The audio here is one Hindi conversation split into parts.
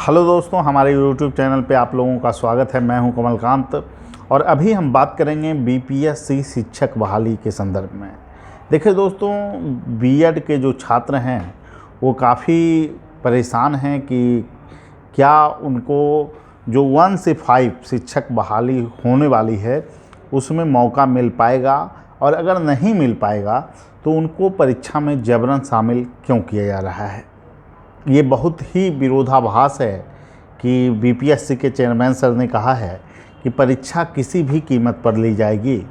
हेलो दोस्तों, हमारे YouTube चैनल पे आप लोगों का स्वागत है। मैं हूं कमलकांत और अभी हम बात करेंगे बीपीएससी शिक्षक बहाली के संदर्भ में। देखिए दोस्तों, बीएड के जो छात्र हैं वो काफ़ी परेशान हैं कि क्या उनको जो 1 से 5 शिक्षक बहाली होने वाली है उसमें मौका मिल पाएगा, और अगर नहीं मिल पाएगा तो उनको परीक्षा में जबरन शामिल क्यों किया जा रहा है। ये बहुत ही विरोधाभास है कि बीपीएससी के चेयरमैन सर ने कहा है कि परीक्षा किसी भी कीमत पर ली जाएगी,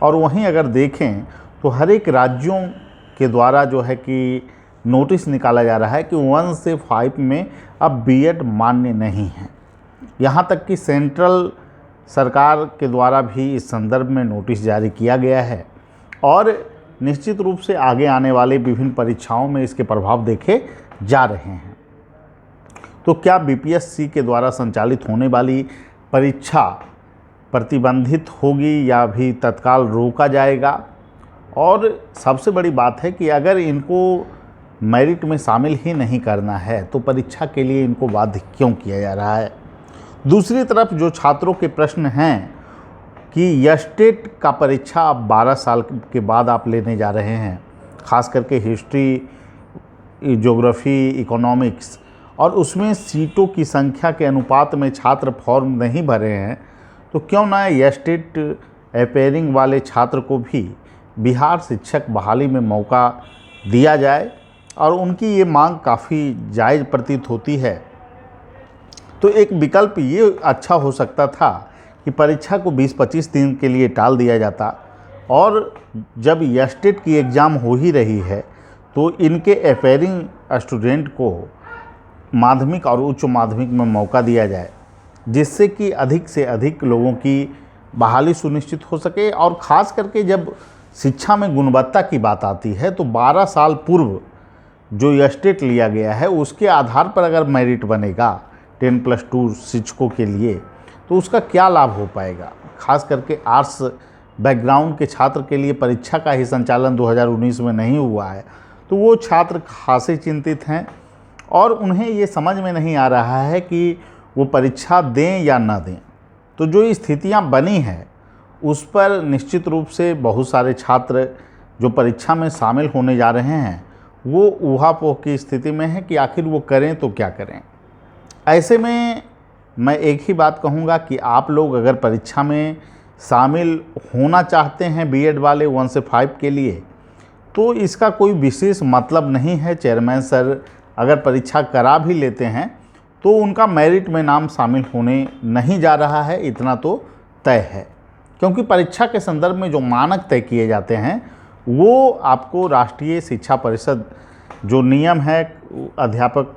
और वहीं अगर देखें तो हर एक राज्यों के द्वारा जो है कि नोटिस निकाला जा रहा है कि 1 से 5 में अब बीएड मान्य नहीं है। यहाँ तक कि सेंट्रल सरकार के द्वारा भी इस संदर्भ में नोटिस जारी किया गया है, और निश्चित रूप से आगे आने वाले विभिन्न परीक्षाओं में इसके प्रभाव देखे जा रहे हैं। तो क्या बीपीएससी के द्वारा संचालित होने वाली परीक्षा प्रतिबंधित होगी या भी तत्काल रोका जाएगा? और सबसे बड़ी बात है कि अगर इनको मेरिट में शामिल ही नहीं करना है तो परीक्षा के लिए इनको बाध्य क्यों किया जा रहा है? दूसरी तरफ जो छात्रों के प्रश्न हैं कि यस्टेट का परीक्षा अब 12 साल के बाद आप लेने जा रहे हैं, ख़ास करके हिस्ट्री, ज्योग्राफी, इकोनॉमिक्स, और उसमें सीटों की संख्या के अनुपात में छात्र फॉर्म नहीं भरे हैं, तो क्यों ना यस्टेट अपेयरिंग वाले छात्र को भी बिहार शिक्षक बहाली में मौका दिया जाए। और उनकी ये मांग काफ़ी जायज़ प्रतीत होती है। तो एक विकल्प ये अच्छा हो सकता था कि परीक्षा को 20-25 दिन के लिए टाल दिया जाता, और जब यस्टेट की एग्ज़ाम हो ही रही है तो इनके अपेयरिंग स्टूडेंट को माध्यमिक और उच्च माध्यमिक में मौका दिया जाए, जिससे कि अधिक से अधिक लोगों की बहाली सुनिश्चित हो सके। और ख़ास करके जब शिक्षा में गुणवत्ता की बात आती है तो 12 साल पूर्व जो यस्टेट लिया गया है उसके आधार पर अगर मेरिट बनेगा 10+2 शिक्षकों के लिए, तो उसका क्या लाभ हो पाएगा। ख़ास करके आर्ट्स बैकग्राउंड के छात्र के लिए परीक्षा का ही संचालन 2019 में नहीं हुआ है, तो वो छात्र खासे चिंतित हैं और उन्हें ये समझ में नहीं आ रहा है कि वो परीक्षा दें या ना दें। तो जो स्थितियां बनी हैं उस पर निश्चित रूप से बहुत सारे छात्र जो परीक्षा में शामिल होने जा रहे हैं वो ऊहापोह की स्थिति में है कि आखिर वो करें तो क्या करें। ऐसे में मैं एक ही बात कहूँगा कि आप लोग अगर परीक्षा में शामिल होना चाहते हैं बीएड वाले 1 से 5 के लिए, तो इसका कोई विशेष मतलब नहीं है। चेयरमैन सर अगर परीक्षा करा भी लेते हैं तो उनका मेरिट में नाम शामिल होने नहीं जा रहा है, इतना तो तय है। क्योंकि परीक्षा के संदर्भ में जो मानक तय किए जाते हैं वो आपको राष्ट्रीय शिक्षा परिषद जो नियम है अध्यापक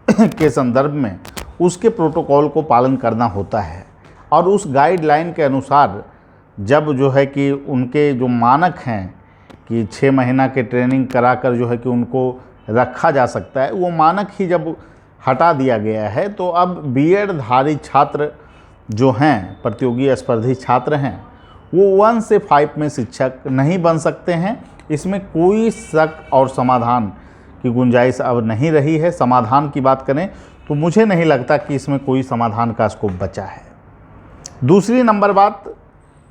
के संदर्भ में, उसके प्रोटोकॉल को पालन करना होता है। और उस गाइडलाइन के अनुसार जब जो है कि उनके जो मानक हैं कि 6 महीना के ट्रेनिंग कराकर जो है कि उनको रखा जा सकता है, वो मानक ही जब हटा दिया गया है, तो अब बीएड धारी छात्र जो हैं, प्रतियोगी स्पर्धी छात्र हैं, वो 1 से 5 में शिक्षक नहीं बन सकते हैं। इसमें कोई शक और समाधान की गुंजाइश अब नहीं रही है। समाधान की बात करें तो मुझे नहीं लगता कि इसमें कोई समाधान का स्कोप बचा है। दूसरी नंबर बात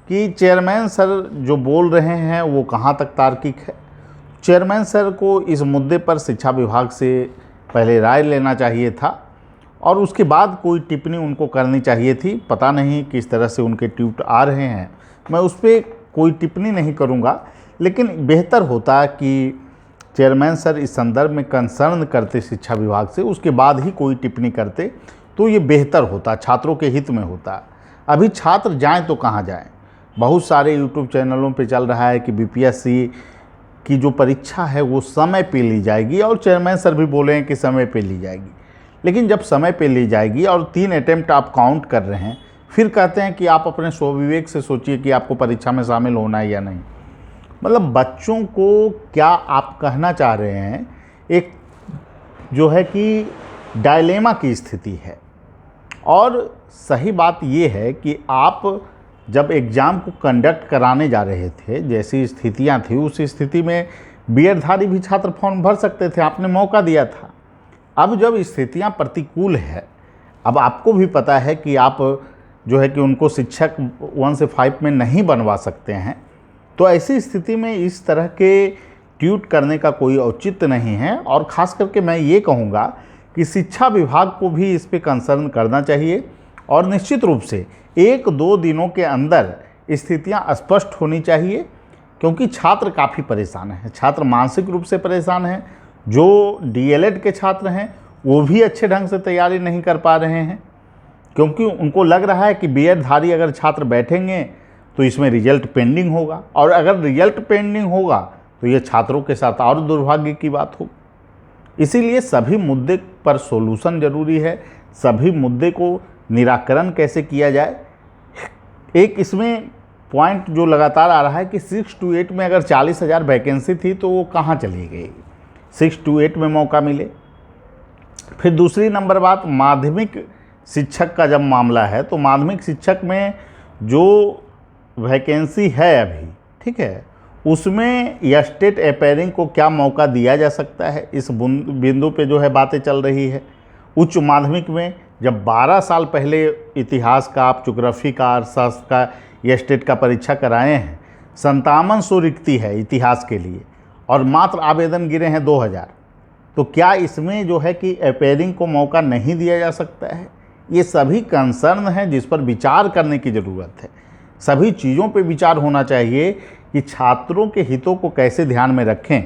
कि चेयरमैन सर जो बोल रहे हैं वो कहाँ तक तार्किक है। चेयरमैन सर को इस मुद्दे पर शिक्षा विभाग से पहले राय लेना चाहिए था और उसके बाद कोई टिप्पणी उनको करनी चाहिए थी। पता नहीं किस तरह से उनके ट्वीट आ रहे हैं, मैं उस पर कोई टिप्पणी नहीं करूँगा, लेकिन बेहतर होता कि चेयरमैन सर इस संदर्भ में कंसर्न करते शिक्षा विभाग से, उसके बाद ही कोई टिप्पणी करते तो ये बेहतर होता, छात्रों के हित में होता। अभी छात्र जाएं तो कहाँ जाएं। बहुत सारे यूट्यूब चैनलों पे चल रहा है कि बीपीएससी की जो परीक्षा है वो समय पे ली जाएगी, और चेयरमैन सर भी बोले हैं कि समय पे ली जाएगी। लेकिन जब समय पे ली जाएगी और 3 अटेम्प्ट आप काउंट कर रहे हैं, फिर कहते हैं कि आप अपने स्वविवेक से सोचिए कि आपको परीक्षा में शामिल होना है या नहीं। मतलब बच्चों को क्या आप कहना चाह रहे हैं, एक जो है कि डायलेमा की स्थिति है। और सही बात ये है कि आप जब एग्ज़ाम को कंडक्ट कराने जा रहे थे, जैसी स्थितियां थी, उस स्थिति में बीएड धारी भी छात्र फॉर्म भर सकते थे, आपने मौका दिया था। अब जब स्थितियां प्रतिकूल है, अब आपको भी पता है कि आप जो है कि उनको शिक्षक 1 से 5 में नहीं बनवा सकते हैं, तो ऐसी स्थिति में इस तरह के ट्यूट करने का कोई औचित्य नहीं है। और ख़ास करके मैं ये कहूँगा कि शिक्षा विभाग को भी इस पे कंसर्न करना चाहिए और निश्चित रूप से 1-2 दिनों के अंदर स्थितियां स्पष्ट होनी चाहिए, क्योंकि छात्र काफ़ी परेशान हैं। छात्र मानसिक रूप से परेशान हैं। जो डीएलएड के छात्र हैं वो भी अच्छे ढंग से तैयारी नहीं कर पा रहे हैं, क्योंकि उनको लग रहा है कि बीएडधारी अगर छात्र बैठेंगे तो इसमें रिजल्ट पेंडिंग होगा, और अगर रिजल्ट पेंडिंग होगा तो ये छात्रों के साथ और दुर्भाग्य की बात होगी। इसीलिए सभी मुद्दे पर सॉल्यूशन जरूरी है, सभी मुद्दे को निराकरण कैसे किया जाए। एक इसमें पॉइंट जो लगातार आ रहा है कि 6 to 8 में अगर 40,000 वैकेंसी थी तो वो कहाँ चली गई, 6 to 8 में मौका मिले। फिर दूसरी नंबर बात, माध्यमिक शिक्षक का जब मामला है तो माध्यमिक शिक्षक में जो वैकेंसी है अभी, ठीक है, उसमें स्टेट अपेयरिंग को क्या मौका दिया जा सकता है, इस बिंदु पे जो है बातें चल रही है। उच्च माध्यमिक में जब 12 साल पहले इतिहास का, आप ज्योग्राफी का, अर्थशास्त्र का, स्टेट का परीक्षा कराए हैं, 5700 रिक्ति है इतिहास के लिए और मात्र आवेदन गिरे हैं 2000, तो क्या इसमें जो है कि अपेयरिंग को मौका नहीं दिया जा सकता है? ये सभी कंसर्न हैं जिस पर विचार करने की ज़रूरत है। सभी चीज़ों पे विचार होना चाहिए कि छात्रों के हितों को कैसे ध्यान में रखें।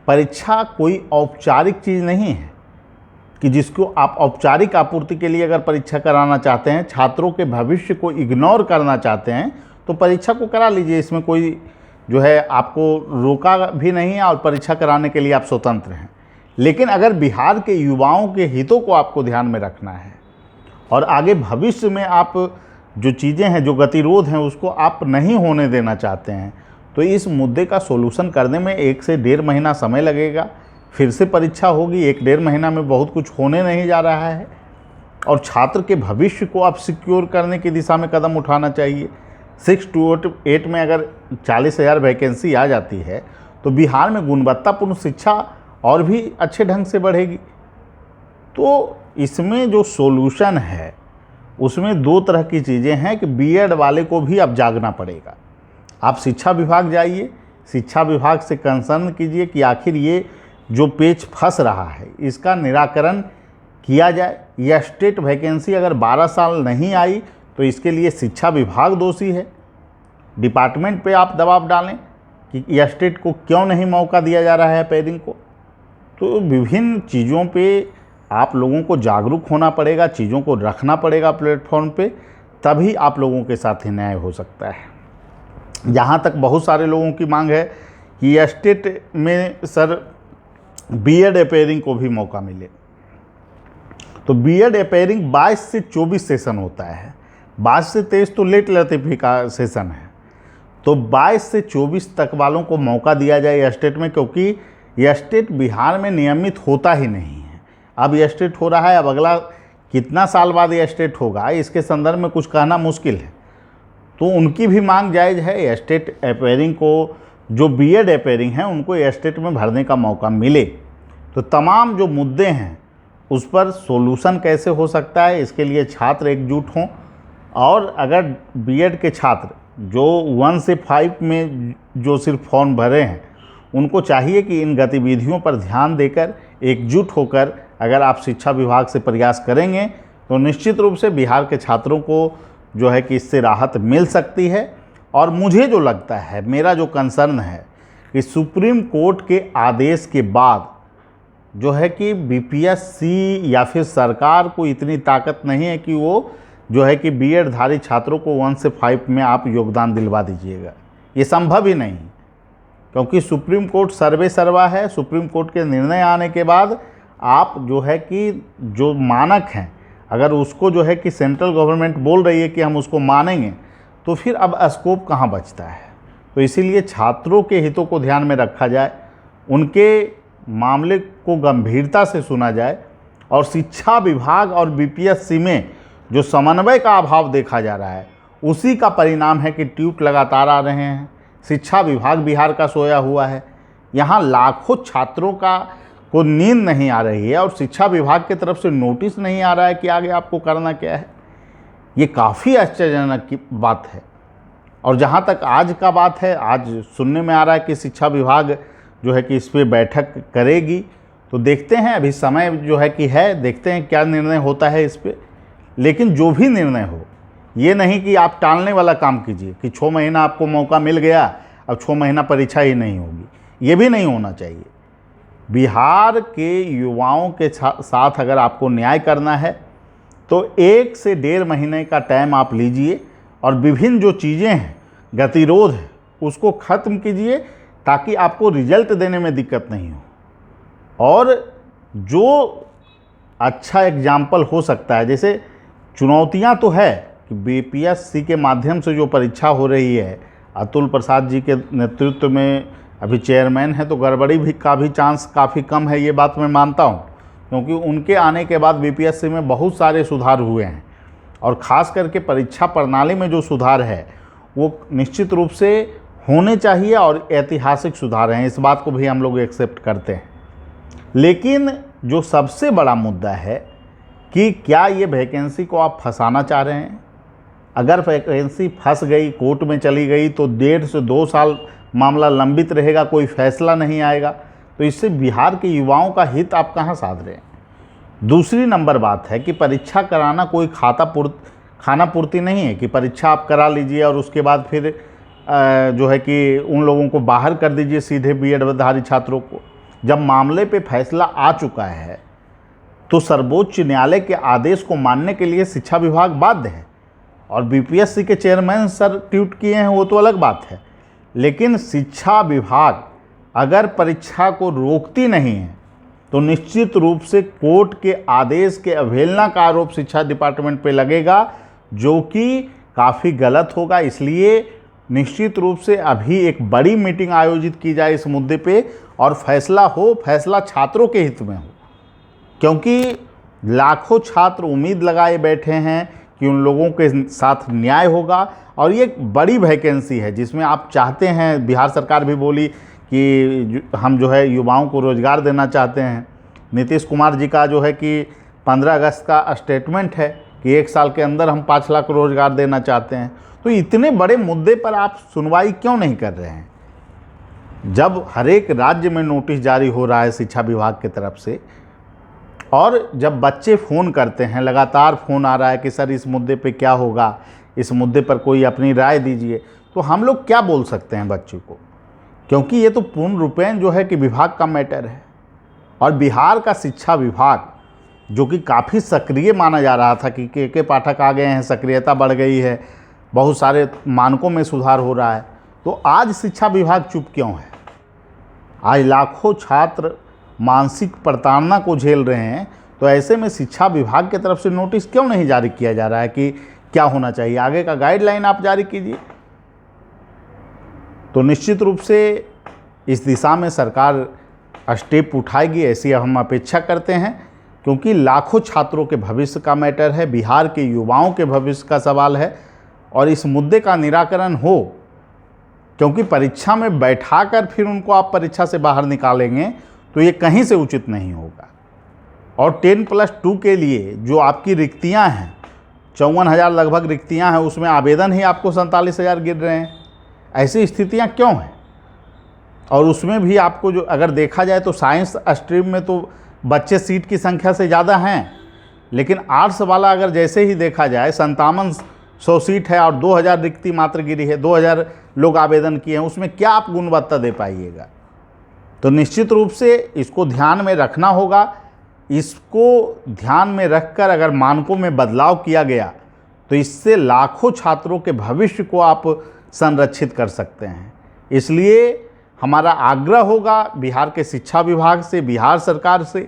परीक्षा कोई औपचारिक चीज़ नहीं है कि जिसको आप औपचारिक आपूर्ति के लिए अगर परीक्षा कराना चाहते हैं, छात्रों के भविष्य को इग्नोर करना चाहते हैं, तो परीक्षा को करा लीजिए। इसमें कोई जो है आपको रोका भी नहीं है और परीक्षा कराने के लिए आप स्वतंत्र हैं। लेकिन अगर बिहार के युवाओं के हितों को आपको ध्यान में रखना है और आगे भविष्य में आप जो चीज़ें हैं, जो गतिरोध हैं, उसको आप नहीं होने देना चाहते हैं, तो इस मुद्दे का सॉल्यूशन करने में 1 से 1.5 महीना समय लगेगा। फिर से परीक्षा होगी, 1-1.5 महीना में बहुत कुछ होने नहीं जा रहा है और छात्र के भविष्य को आप सिक्योर करने की दिशा में कदम उठाना चाहिए। 6 to 8 में अगर 40,000 वैकेंसी आ जाती है तो बिहार में गुणवत्तापूर्ण शिक्षा और भी अच्छे ढंग से बढ़ेगी। तो इसमें जो सॉल्यूशन है उसमें 2 तरह की चीज़ें हैं कि बीएड वाले को भी अब जागना पड़ेगा। आप शिक्षा विभाग जाइए, शिक्षा विभाग से कंसर्न कीजिए कि आखिर ये जो पेच फंस रहा है इसका निराकरण किया जाए। यह स्टेट वैकेंसी अगर 12 साल नहीं आई तो इसके लिए शिक्षा विभाग दोषी है। डिपार्टमेंट पे आप दबाव डालें कि यह स्टेट को क्यों नहीं मौका दिया जा रहा है पेयरिंग को। तो विभिन्न चीज़ों पे आप लोगों को जागरूक होना पड़ेगा, चीज़ों को रखना पड़ेगा प्लेटफॉर्म पे, तभी आप लोगों के साथ ही न्याय हो सकता है। जहाँ तक बहुत सारे लोगों की मांग है कि स्टेट में सर बीएड अपेयरिंग को भी मौका मिले, तो बीएड अपेयरिंग 22 से 24 सेशन होता है। 22 से 23 तो लेट लतीफ़ी का सेशन है, तो 22 से 24 तक वालों को मौका दिया जाए स्टेट में, क्योंकि यह स्टेट बिहार में नियमित होता ही नहीं है। अब यह स्टेट हो रहा है, अब अगला कितना साल बाद यह स्टेट होगा इसके संदर्भ में कुछ कहना मुश्किल है। तो उनकी भी मांग जायज़ है, स्टेट अपेयरिंग को, जो बीएड अपेयरिंग हैं उनको स्टेट में भरने का मौका मिले। तो तमाम जो मुद्दे हैं उस पर सॉल्यूशन कैसे हो सकता है, इसके लिए छात्र एकजुट हों। और अगर बीएड के छात्र जो 1 से 5 में जो सिर्फ फॉर्म भरे हैं, उनको चाहिए कि इन गतिविधियों पर ध्यान देकर एकजुट होकर अगर आप शिक्षा विभाग से प्रयास करेंगे तो निश्चित रूप से बिहार के छात्रों को जो है कि इससे राहत मिल सकती है। और मुझे जो लगता है, मेरा जो कंसर्न है कि सुप्रीम कोर्ट के आदेश के बाद जो है कि बीपीएससी या फिर सरकार को इतनी ताकत नहीं है कि वो जो है कि बीएड धारी छात्रों को 1 से 5 में आप योगदान दिलवा दीजिएगा। ये संभव ही नहीं, क्योंकि सुप्रीम कोर्ट सर्वे सर्वा है। सुप्रीम कोर्ट के निर्णय आने के बाद आप जो है कि जो मानक हैं, अगर उसको जो है कि सेंट्रल गवर्नमेंट बोल रही है कि हम उसको मानेंगे, तो फिर अब स्कोप कहाँ बचता है। तो इसीलिए छात्रों के हितों को ध्यान में रखा जाए, उनके मामले को गंभीरता से सुना जाए, और शिक्षा विभाग और बीपीएससी में जो समन्वय का अभाव देखा जा रहा है उसी का परिणाम है कि ट्यूट लगातार आ रहे हैं। शिक्षा विभाग बिहार का सोया हुआ है। यहाँ लाखों छात्रों को नींद नहीं आ रही है और शिक्षा विभाग की तरफ से नोटिस नहीं आ रहा है कि आगे आपको करना क्या है, ये काफ़ी आश्चर्यजनक की बात है। और जहाँ तक आज का बात है, आज सुनने में आ रहा है कि शिक्षा विभाग जो है कि इस पर बैठक करेगी, तो देखते हैं, अभी समय जो है कि है, देखते हैं क्या निर्णय होता है इस पर। लेकिन जो भी निर्णय हो, ये नहीं कि आप टालने वाला काम कीजिए कि 6 महीना आपको मौका मिल गया, अब 6 महीना परीक्षा ही नहीं होगी, ये भी नहीं होना चाहिए। बिहार के युवाओं के साथ अगर आपको न्याय करना है तो 1 से 1.5 महीने का टाइम आप लीजिए और विभिन्न जो चीज़ें हैं, गतिरोध है, उसको ख़त्म कीजिए ताकि आपको रिजल्ट देने में दिक्कत नहीं हो। और जो अच्छा एग्जाम्पल हो सकता है, जैसे चुनौतियां तो है कि बीपीएससी के माध्यम से जो परीक्षा हो रही है, अतुल प्रसाद जी के नेतृत्व में अभी चेयरमैन है, तो गड़बड़ी भी का भी चांस काफ़ी कम है, ये बात मैं मानता हूँ, क्योंकि उनके आने के बाद बीपीएससी में बहुत सारे सुधार हुए हैं और ख़ास करके परीक्षा प्रणाली में जो सुधार है वो निश्चित रूप से होने चाहिए और ऐतिहासिक सुधार हैं, इस बात को भी हम लोग एक्सेप्ट करते हैं। लेकिन जो सबसे बड़ा मुद्दा है कि क्या ये वैकेंसी को आप फंसाना चाह रहे हैं? अगर वैकेंसी फंस गई, कोर्ट में चली गई, तो 1.5 से 2 साल मामला लंबित रहेगा, कोई फैसला नहीं आएगा, तो इससे बिहार के युवाओं का हित आप कहाँ साध रहे हैं? दूसरी नंबर बात है कि परीक्षा कराना कोई खाना पूर्ति नहीं है कि परीक्षा आप करा लीजिए और उसके बाद फिर जो है कि उन लोगों को बाहर कर दीजिए सीधे बीएडधारी छात्रों को। जब मामले पे फैसला आ चुका है तो सर्वोच्च न्यायालय के आदेश को मानने के लिए शिक्षा विभाग बाध्य है। और बीपीएससी के चेयरमैन सर ट्वीट किए हैं, वो तो अलग बात है, लेकिन शिक्षा विभाग अगर परीक्षा को रोकती नहीं है तो निश्चित रूप से कोर्ट के आदेश के अवहेलना का आरोप शिक्षा डिपार्टमेंट पे लगेगा, जो कि काफ़ी गलत होगा। इसलिए निश्चित रूप से अभी एक बड़ी मीटिंग आयोजित की जाए इस मुद्दे पे और फैसला छात्रों के हित में हो, क्योंकि लाखों छात्र उम्मीद लगाए बैठे हैं कि उन लोगों के साथ न्याय होगा। और ये एक बड़ी वैकेंसी है जिसमें आप चाहते हैं, बिहार सरकार भी बोली कि हम जो है युवाओं को रोज़गार देना चाहते हैं। नीतीश कुमार जी का जो है कि 15 अगस्त का स्टेटमेंट है कि 1 साल के अंदर हम 5 लाख रोज़गार देना चाहते हैं। तो इतने बड़े मुद्दे पर आप सुनवाई क्यों नहीं कर रहे हैं? जब हर एक राज्य में नोटिस जारी हो रहा है शिक्षा विभाग की तरफ से, और जब बच्चे फ़ोन करते हैं, लगातार फ़ोन आ रहा है कि सर इस मुद्दे पे क्या होगा, इस मुद्दे पर कोई अपनी राय दीजिए, तो हम लोग क्या बोल सकते हैं बच्चे को? क्योंकि ये तो पूर्ण रूपेण जो है कि विभाग का मैटर है। और बिहार का शिक्षा विभाग जो कि काफ़ी सक्रिय माना जा रहा था कि के पाठक आ गए हैं, सक्रियता बढ़ गई है, बहुत सारे मानकों में सुधार हो रहा है, तो आज शिक्षा विभाग चुप क्यों है? आज लाखों छात्र मानसिक प्रताड़ना को झेल रहे हैं, तो ऐसे में शिक्षा विभाग की तरफ से नोटिस क्यों नहीं जारी किया जा रहा है कि क्या होना चाहिए? आगे का गाइडलाइन आप जारी कीजिए। तो निश्चित रूप से इस दिशा में सरकार स्टेप उठाएगी, ऐसी हम अपेक्षा करते हैं, क्योंकि लाखों छात्रों के भविष्य का मैटर है, बिहार के युवाओं के भविष्य का सवाल है और इस मुद्दे का निराकरण हो, क्योंकि परीक्षा में बैठाकर फिर उनको आप परीक्षा से बाहर निकालेंगे तो ये कहीं से उचित नहीं होगा। और 10+2 के लिए जो आपकी रिक्तियां हैं, 54,000 लगभग रिक्तियां हैं, उसमें आवेदन ही आपको 47,000 गिर रहे हैं। ऐसी स्थितियां क्यों हैं? और उसमें भी आपको जो अगर देखा जाए तो साइंस स्ट्रीम में तो बच्चे सीट की संख्या से ज़्यादा हैं, लेकिन आर्ट्स वाला अगर जैसे ही देखा जाए 5700 सीट है और 2000 रिक्ति मात्र गिरी है, 2000 लोग आवेदन किए हैं, उसमें क्या आप गुणवत्ता दे पाइएगा? तो निश्चित रूप से इसको ध्यान में रखना होगा। इसको ध्यान में रखकर अगर मानकों में बदलाव किया गया तो इससे लाखों छात्रों के भविष्य को आप संरक्षित कर सकते हैं। इसलिए हमारा आग्रह होगा बिहार के शिक्षा विभाग से, बिहार सरकार से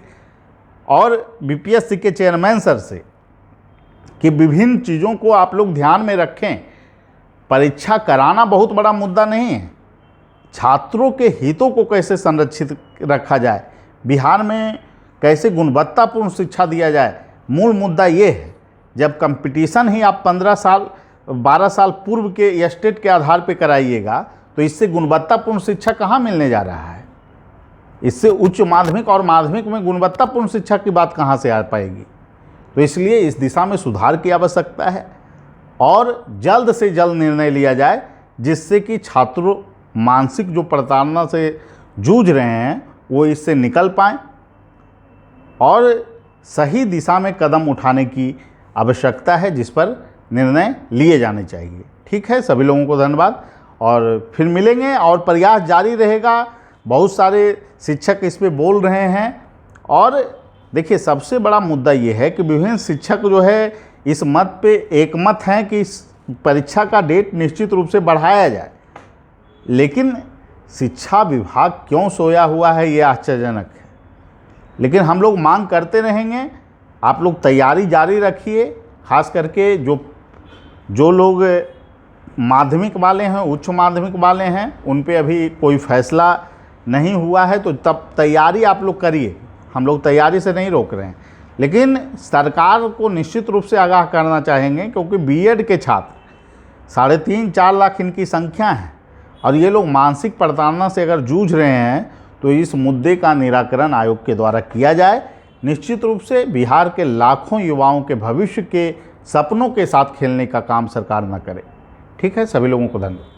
और बीपीएससी के चेयरमैन सर से कि विभिन्न चीज़ों को आप लोग ध्यान में रखें। परीक्षा कराना बहुत बड़ा मुद्दा नहीं है, छात्रों के हितों को कैसे संरक्षित रखा जाए, बिहार में कैसे गुणवत्तापूर्ण शिक्षा दिया जाए, मूल मुद्दा ये है। जब कंपटीशन ही आप 15 साल 12 साल पूर्व के स्टेट के आधार पर कराइएगा तो इससे गुणवत्तापूर्ण शिक्षा कहाँ मिलने जा रहा है? इससे उच्च माध्यमिक और माध्यमिक में गुणवत्तापूर्ण शिक्षा की बात कहाँ से आ पाएगी। तो इसलिए इस दिशा में सुधार की आवश्यकता है और जल्द से जल्द निर्णय लिया जाए, जिससे कि छात्रों मानसिक जो प्रताड़ना से जूझ रहे हैं वो इससे निकल पाएँ और सही दिशा में कदम उठाने की आवश्यकता है, जिस पर निर्णय लिए जाने चाहिए। ठीक है, सभी लोगों को धन्यवाद और फिर मिलेंगे और प्रयास जारी रहेगा। बहुत सारे शिक्षक इस पे बोल रहे हैं और देखिए सबसे बड़ा मुद्दा ये है कि विभिन्न शिक्षक जो है इस मत पे एकमत हैं कि इस परीक्षा का डेट निश्चित रूप से बढ़ाया जाए, लेकिन शिक्षा विभाग क्यों सोया हुआ है ये आश्चर्यजनक है। लेकिन हम लोग मांग करते रहेंगे, आप लोग तैयारी जारी रखिए। खास करके जो लोग माध्यमिक वाले हैं, उच्च माध्यमिक वाले हैं, उन पे अभी कोई फैसला नहीं हुआ है, तो तब तैयारी आप लोग करिए। हम लोग तैयारी से नहीं रोक रहे हैं, लेकिन सरकार को निश्चित रूप से आगाह करना चाहेंगे, क्योंकि बीएड के छात्र 3.5-4 लाख इनकी संख्या है और ये लोग मानसिक प्रताड़ना से अगर जूझ रहे हैं तो इस मुद्दे का निराकरण आयोग के द्वारा किया जाए। निश्चित रूप से बिहार के लाखों युवाओं के भविष्य के सपनों के साथ खेलने का काम सरकार न करे। ठीक है, सभी लोगों को धन्यवाद।